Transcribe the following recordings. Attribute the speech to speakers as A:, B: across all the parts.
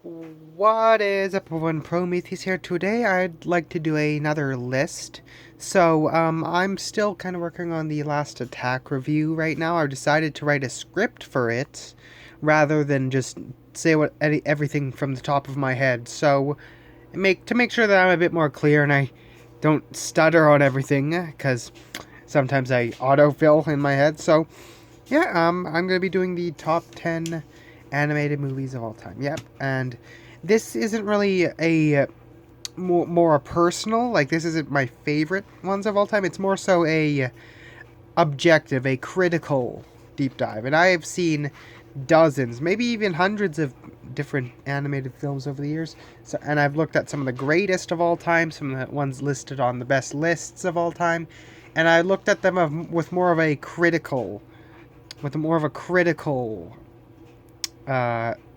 A: What is up, everyone? Prometheus here. Today, I'd like to do another list. I'm still kind of working on the Last Attack review right now. I've decided to write a script for it rather than just say everything from the top of my head. To make sure that I'm a bit more clear and I don't stutter on everything, because sometimes I autofill in my head. I'm gonna be doing the top 10 animated movies of all time. Yep, and this isn't really a more a personal, like, this isn't my favorite ones of all time. It's more so a objective, a critical deep dive. And I have seen dozens, maybe even hundreds of different animated films over the years. And I've looked at some of the greatest of all time, some of the ones listed on the best lists of all time, and I looked at them with more of a critical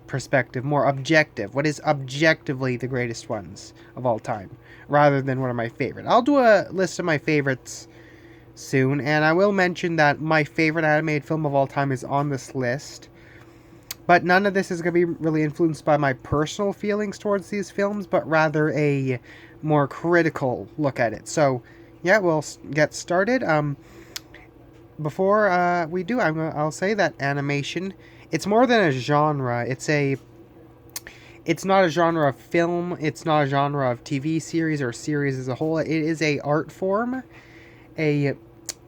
A: perspective, more objective. What is objectively the greatest ones of all time, rather than one of my favorite. I'll do a list of my favorites soon, and I will mention that my favorite animated film of all time is on this list. But none of this is going to be really influenced by my personal feelings towards these films, but rather a more critical look at it. So, yeah, we'll get started. Before we do, I'll say that animation, it's more than a genre. It's not a genre of film. It's not a genre of TV series or series as a whole. It is a art form, a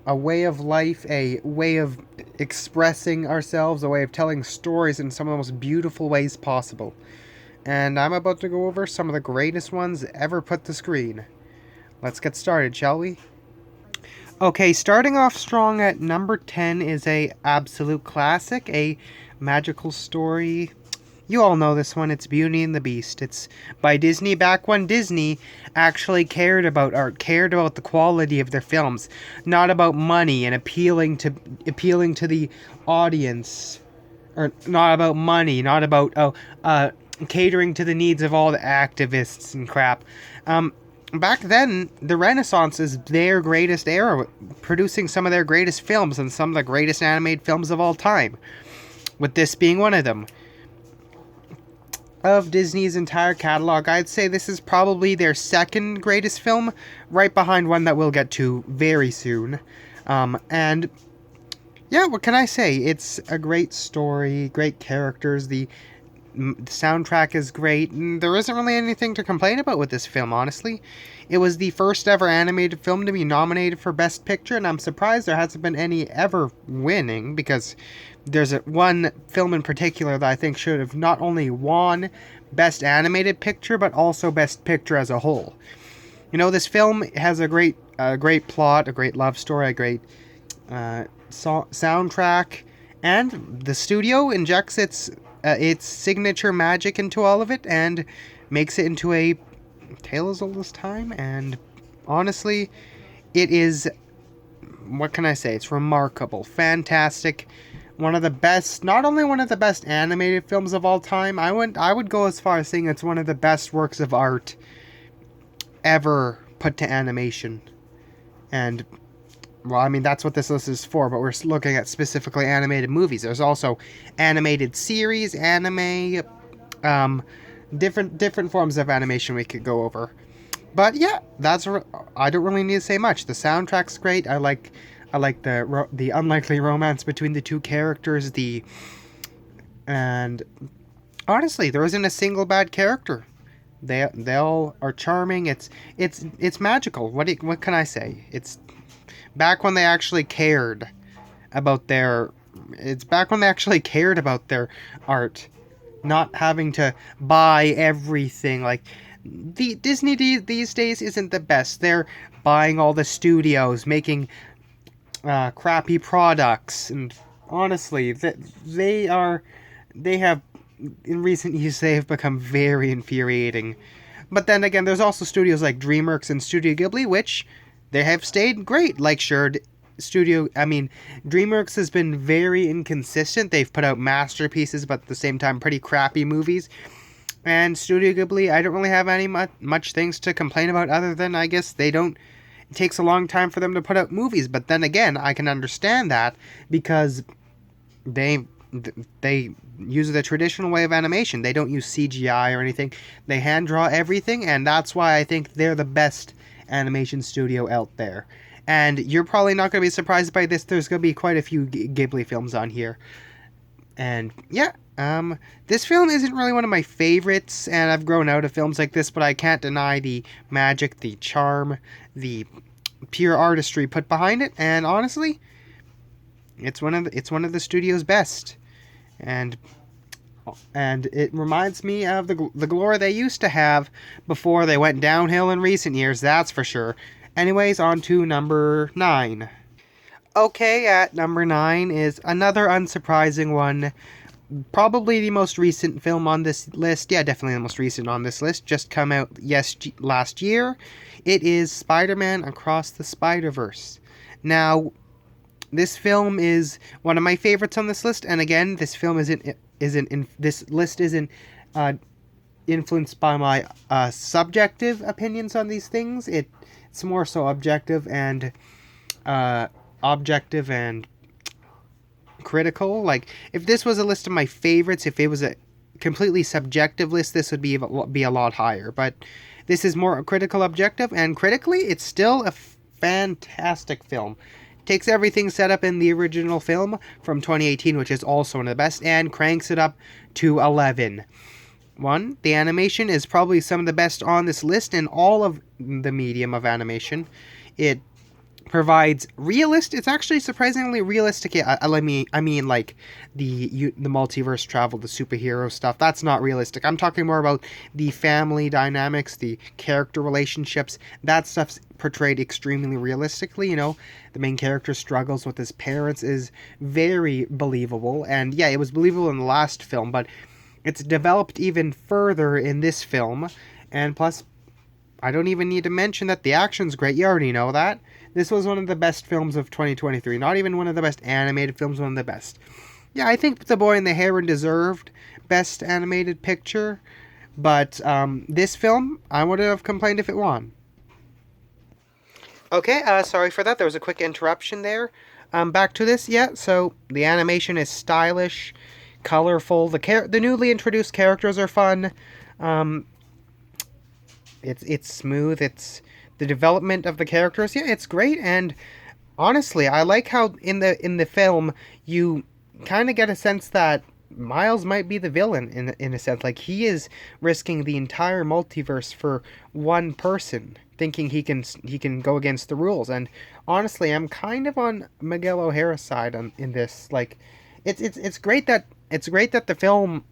A: way of life, a way of expressing ourselves, a way of telling stories in some of the most beautiful ways possible. And I'm about to go over some of the greatest ones ever put to screen. Let's get started, shall we? Okay, starting off strong at number 10 is a absolute classic, a magical story. You all know this one. It's Beauty and the Beast. It's by Disney back when Disney actually cared about art, cared about the quality of their films, not about money and appealing to the audience, or not about money, not about catering to the needs of all the activists and crap. Back then, the Renaissance is their greatest era, producing some of their greatest films and some of the greatest animated films of all time, with this being one of them. Of Disney's entire catalog, I'd say this is probably their second greatest film, right behind one that we'll get to very soon. And yeah, what can I say? It's a great story, great characters, the soundtrack is great, and there isn't really anything to complain about with this film, honestly. It was the first ever animated film to be nominated for Best Picture, and I'm surprised there hasn't been any ever winning, because there's one film in particular that I think should have not only won Best Animated Picture, but also Best Picture as a whole. You know, this film has a great plot, a great love story, a great soundtrack, and the studio injects its signature magic into all of it and makes it into a tale as old as time. And honestly, it is, what can I say? It's remarkable, fantastic, one of the best, not only one of the best animated films of all time, I would go as far as saying it's one of the best works of art ever put to animation. And well, I mean, that's what this list is for, but we're looking at specifically animated movies. There's also animated series, anime, different forms of animation we could go over. But yeah, I don't really need to say much. The soundtrack's great. I like the unlikely romance between the two characters. And honestly, there isn't a single bad character. They all are charming. It's magical. What can I say? It's back when they actually cared about their art, not having to buy everything. Like, the Disney these days isn't the best. They're buying all the studios, making crappy products, and honestly, they have, in recent years, they have become very infuriating. But then again, there's also studios like DreamWorks and Studio Ghibli, which they have stayed great. Like, sure, DreamWorks has been very inconsistent. They've put out masterpieces, but at the same time, pretty crappy movies. And Studio Ghibli, I don't really have any much things to complain about, other than, I guess, it takes a long time for them to put out movies. But then again, I can understand that, because they they use the traditional way of animation. They don't use CGI or anything. They hand draw everything, and that's why I think they're the best animation studio out there. And you're probably not going to be surprised by this. There's going to be quite a few Ghibli films on here. And yeah, this film isn't really one of my favorites, and I've grown out of films like this, but I can't deny the magic, the charm, the pure artistry put behind it. And honestly, it's one of the studio's best. And it reminds me of the glory they used to have before they went downhill in recent years, that's for sure. Anyways, on to number 9. Okay, at number 9 is another unsurprising one. Probably the most recent film on this list. Yeah, definitely the most recent on this list. Just come out last year. It is Spider-Man Across the Spider-Verse. Now, this film is one of my favorites on this list, and again, this film this list isn't influenced by my subjective opinions on these things. It's more so objective and critical. Like, if this was a list of my favorites, if it was a completely subjective list, this would be a lot higher. But this is more critical objective, and critically, it's still a fantastic film. It takes everything set up in the original film from 2018, which is also one of the best, and cranks it up to 11. One, the animation is probably some of the best on this list in all of the medium of animation. It provides it's actually surprisingly realistic. I mean, like the multiverse travel, the superhero stuff. That's not realistic. I'm talking more about the family dynamics, the character relationships. That stuff's portrayed extremely realistically. You know, the main character struggles with his parents is very believable, and yeah, it was believable in the last film, but it's developed even further in this film. And plus, I don't even need to mention that the action's great. You already know that. This was one of the best films of 2023. Not even one of the best animated films, one of the best. Yeah, I think The Boy and the Heron deserved Best Animated Picture, but this film, I would have complained if it won. Okay, sorry for that. There was a quick interruption there. Back to this, yeah, so the animation is stylish, colorful. The newly introduced characters are fun. It's smooth. It's the development of the characters. Yeah, it's great. And honestly, I like how in the film you kind of get a sense that Miles might be the villain in a sense. Like, he is risking the entire multiverse for one person, thinking he can go against the rules. And honestly, I'm kind of on Miguel O'Hara's side in this. Like, it's great that the film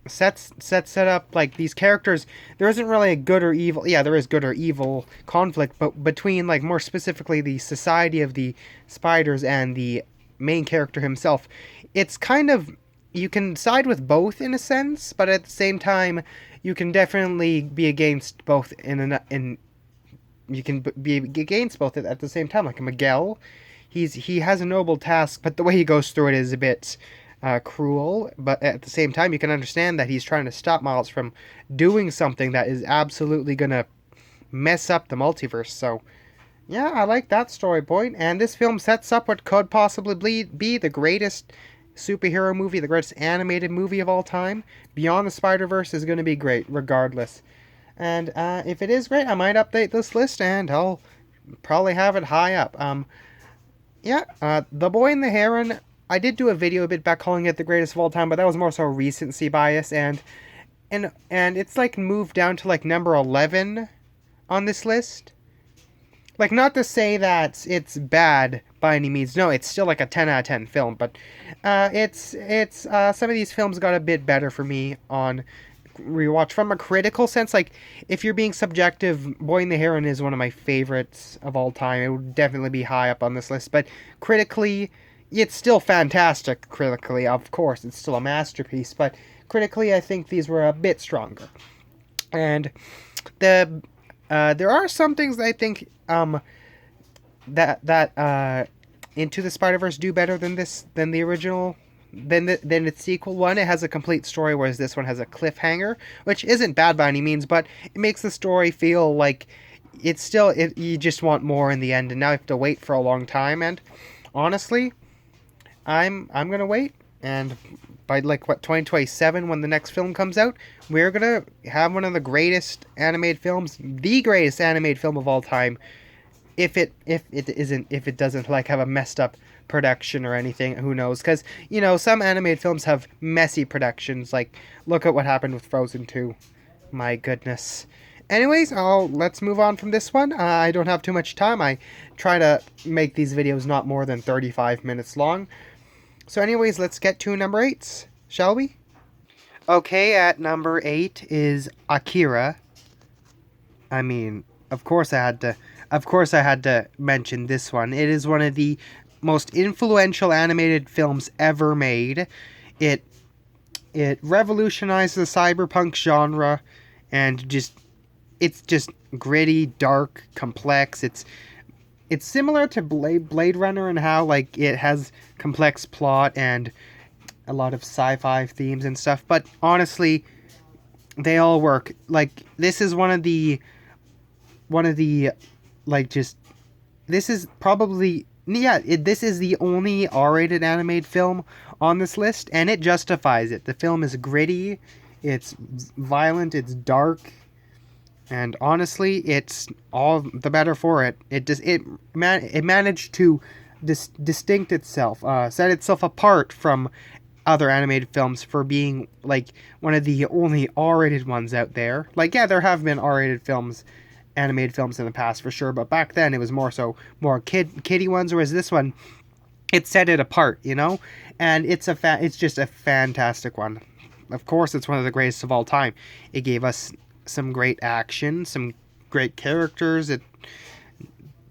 A: set up like these characters. There isn't really a good or evil. Yeah, there is good or evil conflict, but between, like, more specifically the society of the spiders and the main character himself, it's kind of, you can side with both in a sense, but at the same time, you can definitely be against both you can be against both at the same time. Like Miguel, he has a noble task, but the way he goes through it is a bit cruel, but at the same time you can understand that he's trying to stop Miles from doing something that is absolutely gonna mess up the multiverse. So yeah, I like that story point, and this film sets up what could possibly be the greatest superhero movie, the greatest animated movie of all time. Beyond the Spider-Verse is going to be great regardless, and if it is great, I might update this list and I'll probably have it high up. The Boy and the Heron, I did do a video a bit back calling it the greatest of all time, but that was more so recency bias, and it's like moved down to like number 11 on this list. Like, not to say that it's bad by any means. No, it's still like a 10 out of 10 film, but it's some of these films got a bit better for me on rewatch from a critical sense. Like, if you're being subjective, Boy and the Heron is one of my favorites of all time. It would definitely be high up on this list, but critically, it's still fantastic. Critically, of course, it's still a masterpiece, but critically, I think these were a bit stronger. And there are some things that I think that Into the Spider-Verse do better than the original, than its sequel. One, it has a complete story, whereas this one has a cliffhanger, which isn't bad by any means, but it makes the story feel like you just want more in the end, and now you have to wait for a long time. And honestly, I'm gonna wait, And by like what 2027, when the next film comes out, we're gonna have one of the greatest animated films, the greatest animated film of all time. If it doesn't like have a messed up production or anything, who knows? Because some animated films have messy productions. Like look at what happened with Frozen 2. My goodness. Anyways, let's move on from this one. I don't have too much time. I try to make these videos not more than 35 minutes long. So anyways, let's get to number 8, shall we? Okay, at number 8 is Akira. I mean, of course I had to mention this one. It is one of the most influential animated films ever made. It revolutionized the cyberpunk genre, and it's just gritty, dark, complex. It's similar to Blade Runner in how like it has complex plot and a lot of sci-fi themes and stuff, but honestly, they all work. Like this is one of the like just this is probably this is the only R-rated animated film on this list, and it justifies it. The film is gritty, it's violent, it's dark. And honestly, it's all the better for it. It managed to distinct itself, set itself apart from other animated films for being like one of the only R-rated ones out there. Like yeah, there have been R-rated films, animated films in the past for sure, but back then it was more kiddie ones. Whereas this one, it set it apart, and it's just a fantastic one. Of course, it's one of the greatest of all time. It gave us some great action, some great characters. The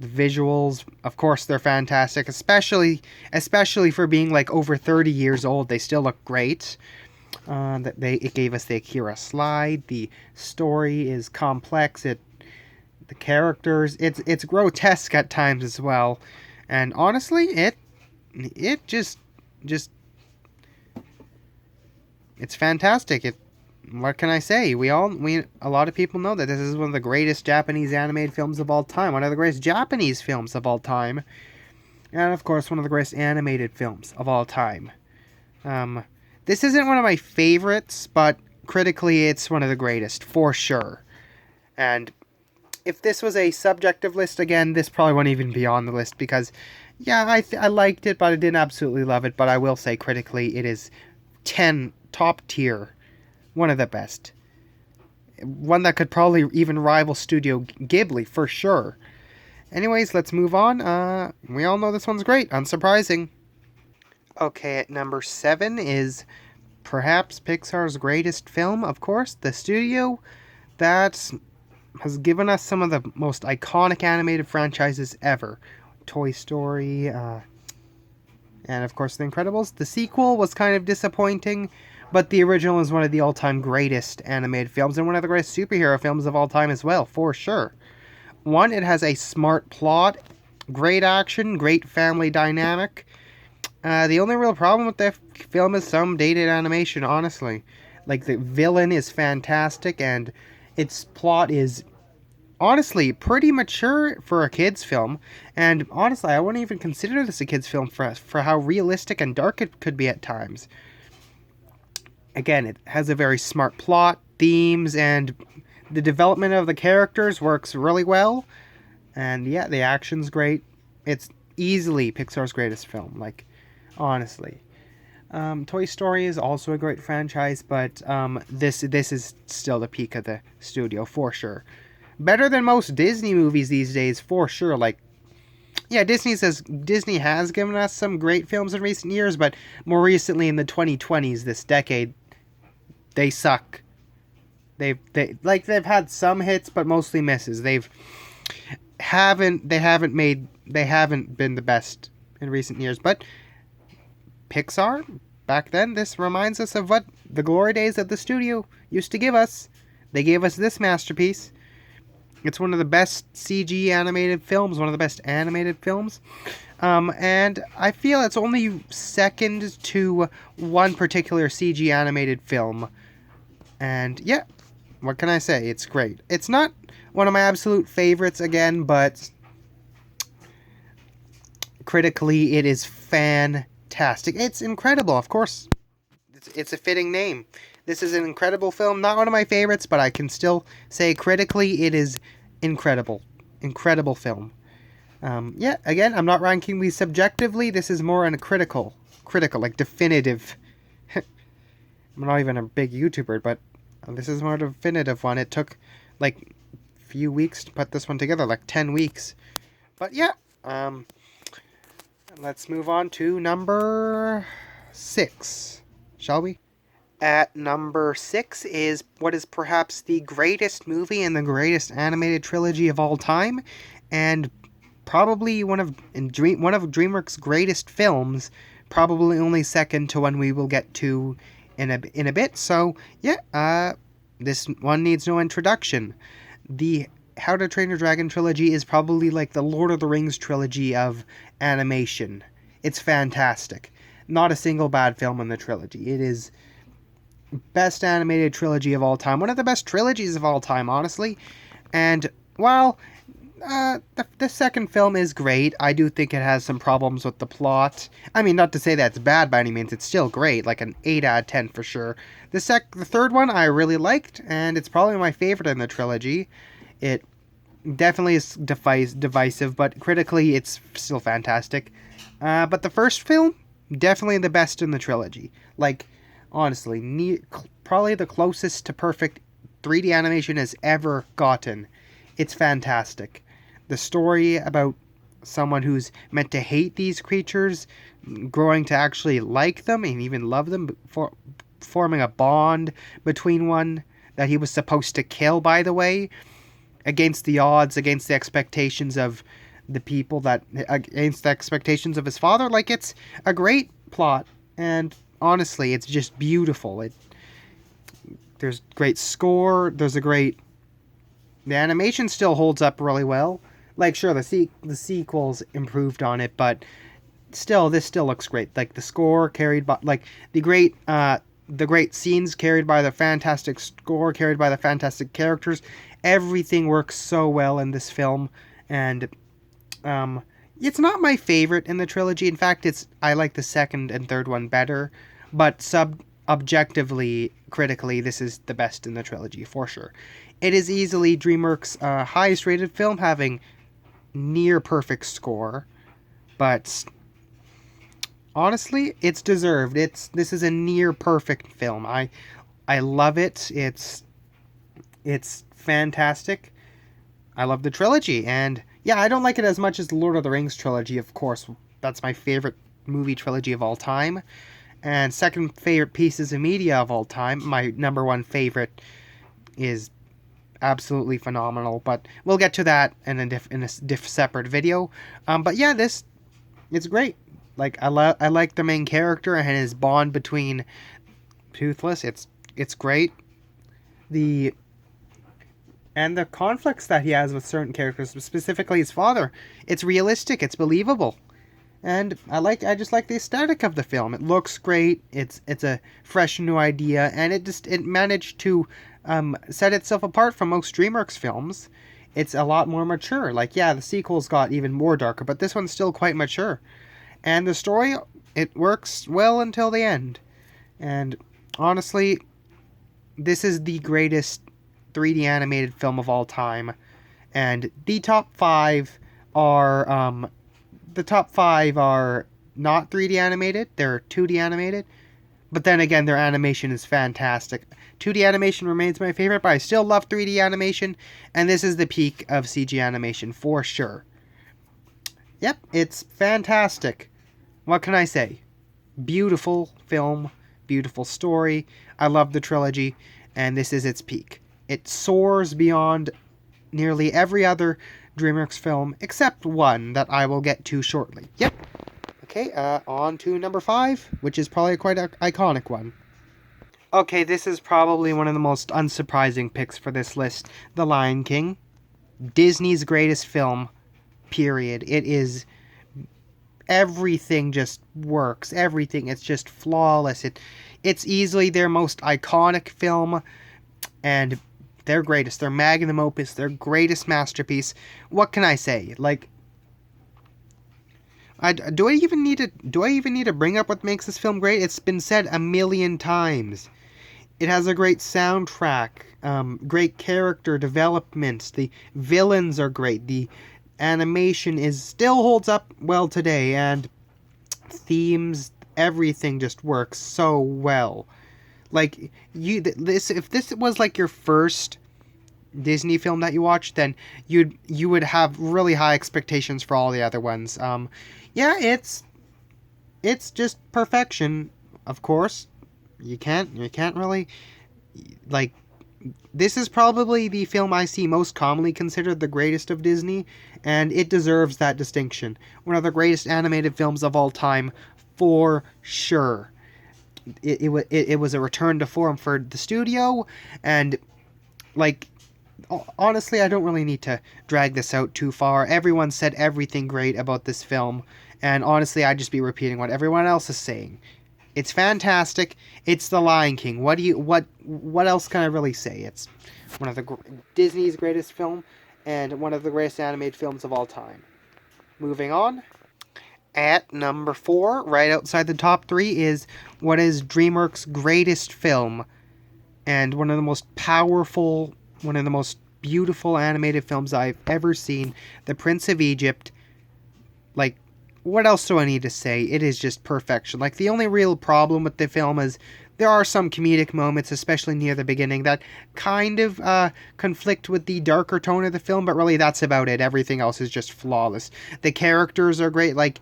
A: visuals, of course, they're fantastic, especially for being like over 30 years old. They still look great. It gave us the Akira slide. The story is complex. The characters, it's grotesque at times as well, and honestly, it just it's fantastic. What can I say? A lot of people know that this is one of the greatest Japanese animated films of all time, one of the greatest Japanese films of all time, and of course one of the greatest animated films of all time. This isn't one of my favorites, but critically it's one of the greatest for sure. And if this was a subjective list, again, this probably wouldn't even be on the list, because yeah, I liked it, but I didn't absolutely love it. But I will say critically it is top tier. One of the best. One that could probably even rival Studio Ghibli, for sure. Anyways, let's move on. We all know this one's great. Unsurprising. Okay, at number 7 is perhaps Pixar's greatest film, of course. The studio that has given us some of the most iconic animated franchises ever. Toy Story, and of course The Incredibles. The sequel was kind of disappointing, but the original is one of the all-time greatest animated films, and one of the greatest superhero films of all time as well, for sure. One, it has a smart plot, great action, great family dynamic. The only real problem with the film is some dated animation, honestly. Like, the villain is fantastic, and its plot is honestly pretty mature for a kid's film. And honestly, I wouldn't even consider this a kid's film for how realistic and dark it could be at times. Again, it has a very smart plot, themes, and the development of the characters works really well. And yeah, the action's great. It's easily Pixar's greatest film, like, honestly. Toy Story is also a great franchise, but this is still the peak of the studio, for sure. Better than most Disney movies these days, for sure. Like, yeah, Disney has given us some great films in recent years, but more recently in the 2020s, this decade, they suck. They've had some hits, but mostly misses. They haven't been the best in recent years. But Pixar, back then, this reminds us of what the glory days of the studio used to give us. They gave us this masterpiece. It's one of the best CG animated films, one of the best animated films. And I feel it's only second to one particular CG animated film. And yeah, what can I say? It's great. It's not one of my absolute favorites again, but critically it is fantastic. fantastic. It's incredible, of course. It's a fitting name. This is an incredible film. Not one of my favorites, but I can still say critically it is incredible. Incredible film. Yeah, again, I'm not ranking these subjectively. This is more in a critical, like definitive. I'm not even a big YouTuber, but this is more definitive one. It took like a few weeks to put this one together, like 10 weeks. But yeah, let's move on to number 6, shall we? At number 6 is what is perhaps the greatest movie in the greatest animated trilogy of all time, and probably one of DreamWorks' greatest films, probably only second to one we will get to in a bit. So yeah, this one needs no introduction. The How to Train Your Dragon trilogy is probably like the Lord of the Rings trilogy of animation. It's fantastic. Not a single bad film in the trilogy. It is best animated trilogy of all time. One of the best trilogies of all time, honestly. And while the second film is great, I do think it has some problems with the plot. I mean, not to say that's bad by any means. It's still great, like an 8 out of 10 for sure. The third one I really liked, and it's probably my favorite in the trilogy. It definitely is divisive, but critically it's still fantastic. But the first film, definitely the best in the trilogy. Like, honestly, probably the closest to perfect 3D animation has ever gotten. It's fantastic. The story about someone who's meant to hate these creatures, growing to actually like them and even love them, forming a bond between one that he was supposed to kill, by the way, against the odds, against the expectations of the people, against the expectations of his father. Like, it's a great plot, and honestly, it's just beautiful. There's great score, the animation still holds up really well. Like, sure, the sequels improved on it, but still, this still looks great. Like, the score carried by, like, the great scenes carried by the fantastic score, carried by the fantastic characters. Everything works so well in this film, and it's not my favorite in the trilogy. In fact, I like the second and third one better, but objectively, critically, this is the best in the trilogy for sure. It is easily DreamWorks' highest rated film, having near perfect score, but honestly, it's deserved. This is a near perfect film. I love it. It's fantastic. I love the trilogy, and yeah, I don't like it as much as the Lord of the Rings trilogy, of course. That's my favorite movie trilogy of all time. And second favorite pieces of media of all time. My number one favorite is absolutely phenomenal, but we'll get to that in a separate video. But yeah, it's great. Like, I like the main character and his bond between Toothless. It's great. The conflicts that he has with certain characters, specifically his father, it's realistic, it's believable. And I just like the aesthetic of the film. It looks great. It's a fresh new idea, and it managed to set itself apart from most DreamWorks films. It's a lot more mature. Like, yeah, the sequels got even more darker, but this one's still quite mature. And the story, it works well until the end. And honestly, this is the greatest 3D animated film of all time. And the top 5 are not 3D animated, they're 2D animated. But then again, their animation is fantastic. 2D animation remains my favorite, but I still love 3D animation, and this is the peak of CG animation for sure. Yep, it's fantastic. What can I say? Beautiful film, beautiful story. I love the trilogy, and this is its peak. It soars beyond nearly every other DreamWorks film, except one that I will get to shortly. Yep. Okay, on to number 5, which is probably quite an iconic one. Okay, this is probably one of the most unsurprising picks for this list. The Lion King. Disney's greatest film, period. It is... everything just works. Everything. It's just flawless. It's easily their most iconic film, and their greatest, their magnum opus, their greatest masterpiece. What can I say? Like, Do I even need to bring up what makes this film great? It's been said a million times. It has a great soundtrack, great character development. The villains are great. The animation is still holds up well today, and themes, everything just works so well. Like this, if this was like your first Disney film that you watched, then you would have really high expectations for all the other ones. Yeah, it's just perfection, of course. You can't really, like, this is probably the film I see most commonly considered the greatest of Disney, and it deserves that distinction. One of the greatest animated films of all time, for sure. It was a return to form for the studio, and, like, honestly, I don't really need to drag this out too far. Everyone said everything great about this film, and honestly, I'd just be repeating what everyone else is saying. It's fantastic. It's The Lion King. What else can I really say? It's one of Disney's greatest film and one of the greatest animated films of all time. Moving on. At number 4, right outside the top 3, is what is DreamWorks' greatest film and one of the most powerful, one of the most beautiful animated films I've ever seen, The Prince of Egypt. Like, what else do I need to say? It is just perfection. Like, the only real problem with the film is there are some comedic moments, especially near the beginning, that kind of conflict with the darker tone of the film, but really that's about it. Everything else is just flawless. The characters are great. Like,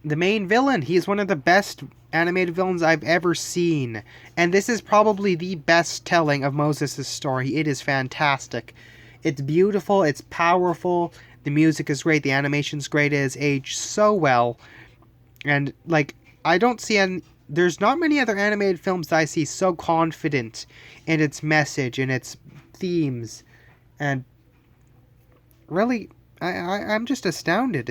A: the main villain, he's one of the best animated villains I've ever seen. And this is probably the best telling of Moses' story. It is fantastic. It's beautiful, it's powerful, the music is great, the animation's great, it has aged so well. And, like, I don't see there's not many other animated films that I see so confident in its message and its themes. And really, I'm just astounded.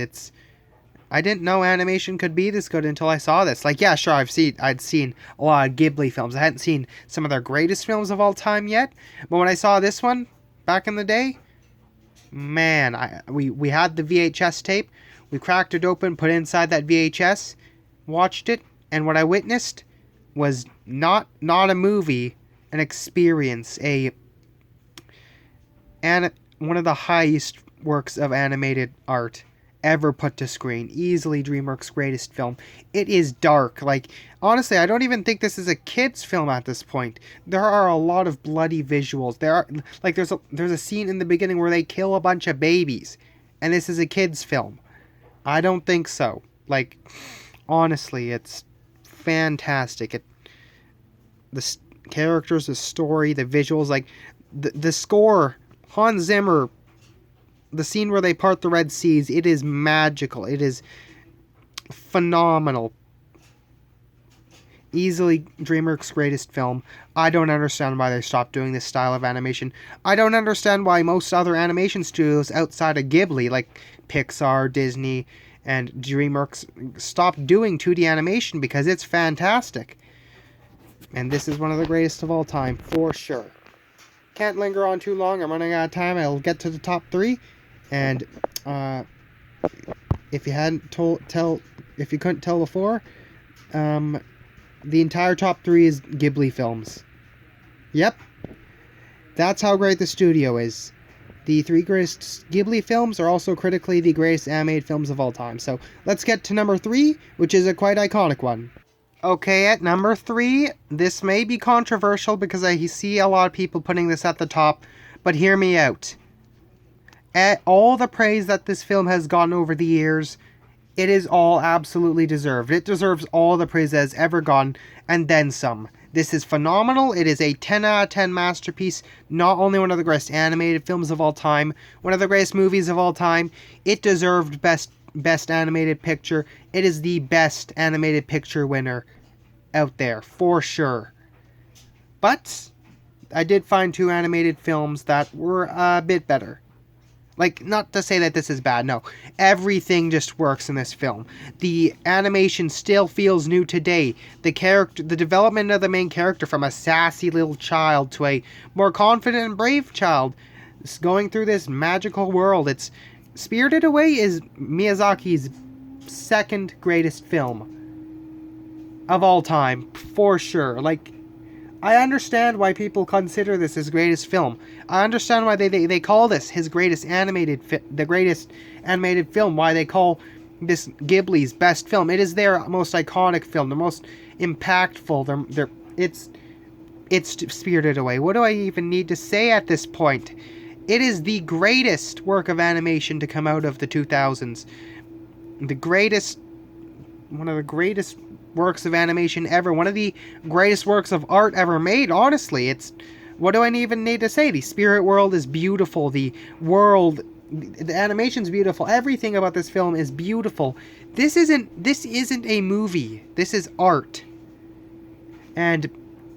A: I didn't know animation could be this good until I saw this. Like, yeah, sure, I'd seen a lot of Ghibli films. I hadn't seen some of their greatest films of all time yet. But when I saw this one back in the day, man, we had the VHS tape. We cracked it open, put it inside that VHS, watched it, and what I witnessed was not a movie, an experience, one of the highest works of animated art ever put to screen. Easily DreamWorks' greatest film. It is dark. Like, honestly, I don't even think this is a kid's film at this point. There are a lot of bloody visuals. There's a scene in the beginning where they kill a bunch of babies, and this is a kid's film. I don't think so. Like, honestly, it's fantastic. The characters, the story, the visuals, like the score, Hans Zimmer. The scene where they part the Red Seas, it is magical. It is phenomenal. Easily DreamWorks' greatest film. I don't understand why they stopped doing this style of animation. I don't understand why most other animation studios outside of Ghibli, like Pixar, Disney, and DreamWorks, stopped doing 2D animation, because it's fantastic. And this is one of the greatest of all time, for sure. Can't linger on too long. I'm running out of time. I'll get to the top 3. And if you couldn't tell before, the entire top 3 is Ghibli films. Yep, that's how great the studio is. The 3 greatest Ghibli films are also critically the greatest animated films of all time. So let's get to number 3, which is a quite iconic one. Okay, at number 3, this may be controversial because I see a lot of people putting this at the top, but hear me out. At all the praise that this film has gotten over the years, it is all absolutely deserved. It deserves all the praise it has ever gotten, and then some. This is phenomenal. It is a 10 out of 10 masterpiece. Not only one of the greatest animated films of all time, one of the greatest movies of all time. It deserved best animated picture. It is the best animated picture winner out there, for sure. But I did find 2 animated films that were a bit better. Like, not to say that this is bad, no. Everything just works in this film. The animation still feels new today. The development of the main character from a sassy little child to a more confident and brave child going through this magical world. It's Spirited Away is Miyazaki's second greatest film of all time, for sure. Like, I understand why people consider this his greatest film. I understand why they call this his greatest the greatest animated film. Why they call this Ghibli's best film. It is their most iconic film, the most impactful. It's Spirited Away. What do I even need to say at this point? It is the greatest work of animation to come out of the 2000s. One of the greatest works of animation ever. One of the greatest works of art ever made, honestly. What do I even need to say? The spirit world is beautiful. The animation's beautiful. Everything about this film is beautiful. This isn't a movie. This is art. And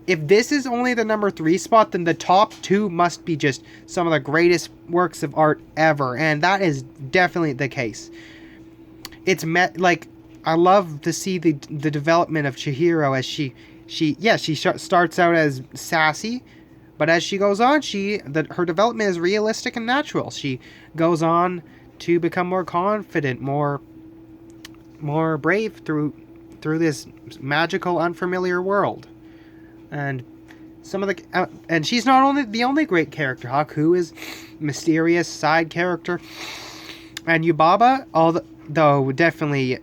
A: if this is only the number 3 spot, then the top 2 must be just some of the greatest works of art ever. And that is definitely the case. I love to see the development of Chihiro as she starts out as sassy, but as she goes on, her development is realistic and natural. She goes on to become more confident, more brave through this magical, unfamiliar world. And and she's not only the only great character. Haku is mysterious side character, and Yubaba, though definitely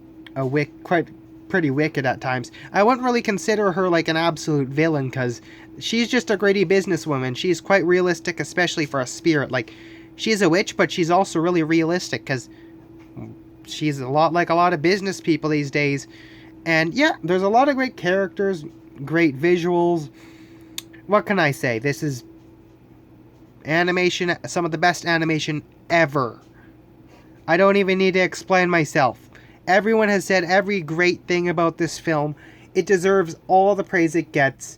A: quite pretty wicked at times. I wouldn't really consider her like an absolute villain, because she's just a gritty businesswoman. She's quite realistic, especially for a spirit. Like, she's a witch, but she's also really realistic, because she's a lot like a lot of business people these days. And yeah, there's a lot of great characters, great visuals. What can I say? This is animation, some of the best animation ever. I don't even need to explain myself. Everyone has said every great thing about this film. It deserves all the praise it gets.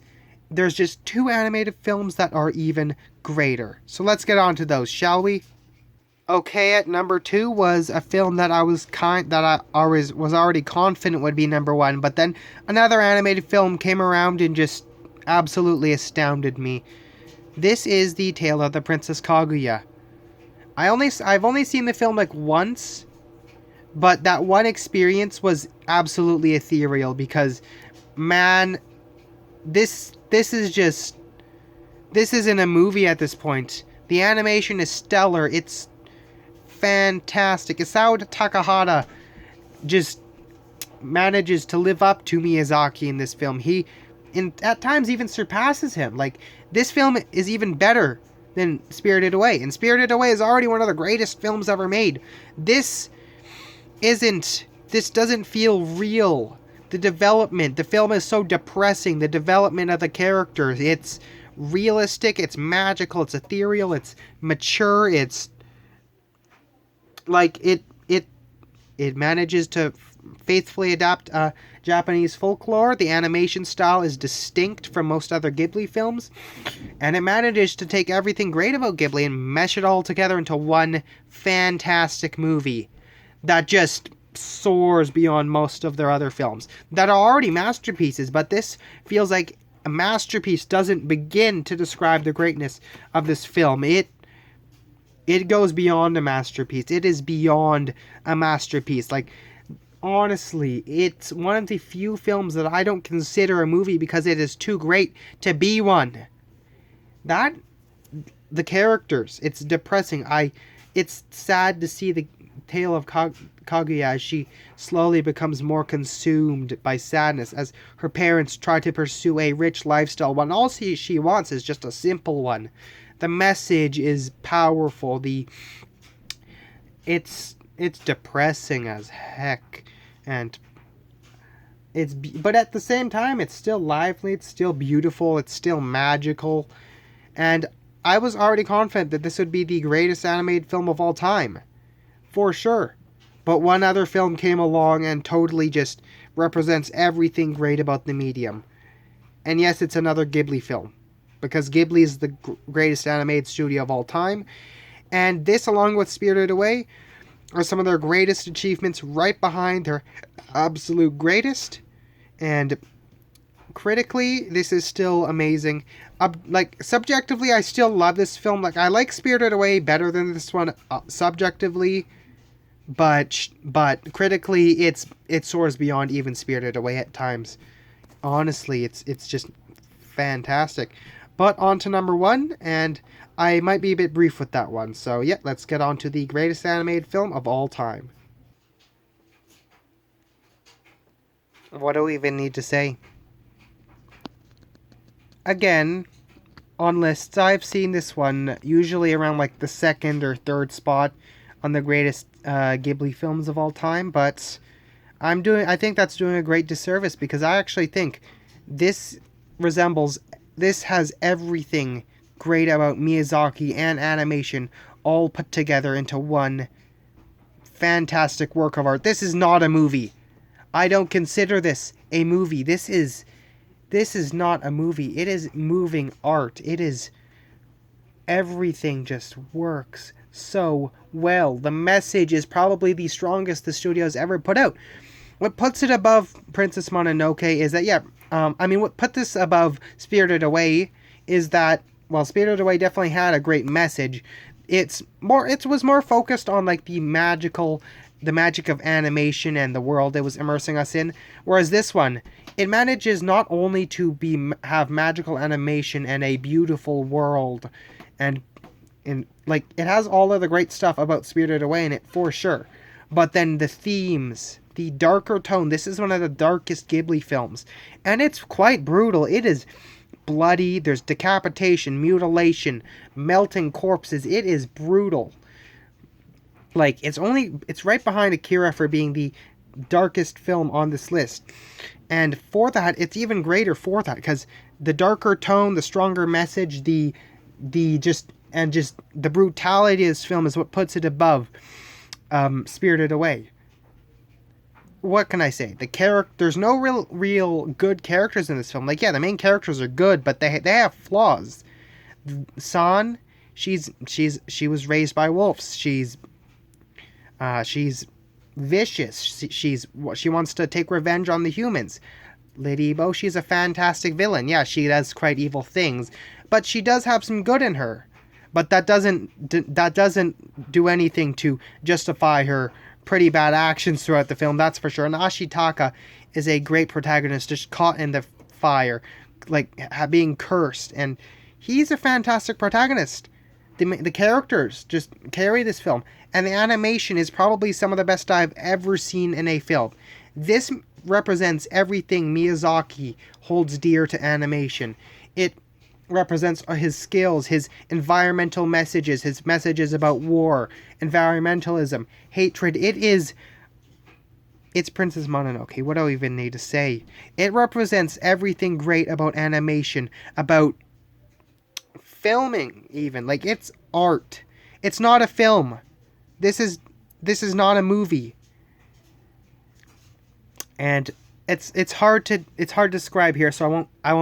A: There's just 2 animated films that are even greater. So let's get on to those, shall we? Okay, at number 2 was a film that I was already confident would be number 1, but then another animated film came around and just absolutely astounded me. This is The Tale of the Princess Kaguya. I've only seen the film like once, but that one experience was absolutely ethereal, because, man, this isn't a movie at this point. The animation is stellar. It's fantastic. Isao Takahata just manages to live up to Miyazaki in this film. He, at times, even surpasses him. Like, this film is even better than Spirited Away, and Spirited Away is already one of the greatest films ever made. This doesn't feel real. The film is so depressing. The development of the characters, it's realistic, it's magical, it's ethereal, it's mature, it's like it manages to faithfully adapt Japanese folklore. The animation style is distinct from most other Ghibli films, and it manages to take everything great about Ghibli and mesh it all together into one fantastic movie that just soars beyond most of their other films that are already masterpieces. But this feels like a masterpiece doesn't begin to describe the greatness of this film. It goes beyond a masterpiece. It is beyond a masterpiece. Like, honestly, it's one of the few films that I don't consider a movie because it is too great to be one. The characters, it's depressing. It's sad to see the tale of Kaguya as she slowly becomes more consumed by sadness as her parents try to pursue a rich lifestyle when all she wants is just a simple one. The message is powerful. It's depressing as heck, but at the same time, it's still lively, it's still beautiful, it's still magical, and I was already confident that this would be the greatest animated film of all time, for sure. But one other film came along and totally just represents everything great about the medium. And yes, it's another Ghibli film, because Ghibli is the greatest animated studio of all time, and this, along with Spirited Away, are some of their greatest achievements, right behind their absolute greatest. And critically, this is still amazing. Subjectively, I still love this film. Like, I like Spirited Away better than this one, subjectively, but critically, it soars beyond even Spirited Away at times. Honestly, it's just fantastic. But on to number one, and I might be a bit brief with that one. So yeah, let's get on to the greatest animated film of all time. What do we even need to say? Again, on lists, I've seen this one usually around like the second or third spot on the greatest Ghibli films of all time, but I think that's doing a great disservice because I actually think this resembles this has everything great about Miyazaki and animation all put together into one fantastic work of art. This is not a movie. I don't consider this a movie. This is not a movie. It is moving art. It is everything just works so well. The message is probably the strongest the studio's ever put out. What puts it above Princess Mononoke is that, what put this above Spirited Away is that, while Spirited Away definitely had a great message, it was more focused on like the magic of animation and the world it was immersing us in. Whereas this one, it manages not only to have magical animation and a beautiful world, and like it has all of the great stuff about Spirited Away in it for sure, but then the themes, the darker tone. This is one of the darkest Ghibli films, and it's quite brutal. It is bloody. There's decapitation, mutilation, melting corpses. It is brutal. Like it's right behind Akira for being the darkest film on this list. And for that, it's even greater for that because the darker tone, the stronger message, the the brutality of this film is what puts it above Spirited Away. What can I say? There's no real good characters in this film. Like, yeah, the main characters are good, but they have flaws. San, she was raised by wolves. She's vicious. She wants to take revenge on the humans. Lady Bo, she's a fantastic villain. Yeah, she does quite evil things, but she does have some good in her. But that doesn't do anything to justify her pretty bad actions throughout the film. That's for sure. And Ashitaka is a great protagonist, just caught in the fire, like being cursed, and he's a fantastic protagonist. The characters just carry this film, and the animation is probably some of the best I've ever seen in a film. This represents everything Miyazaki holds dear to animation. It represents his skills, his environmental messages, his messages about war, environmentalism, hatred. It's Princess Mononoke. What do I even need to say? It represents everything great about animation, about filming even. Like, it's art. It's not a film. This is not a movie. And it's hard to describe here, so I won't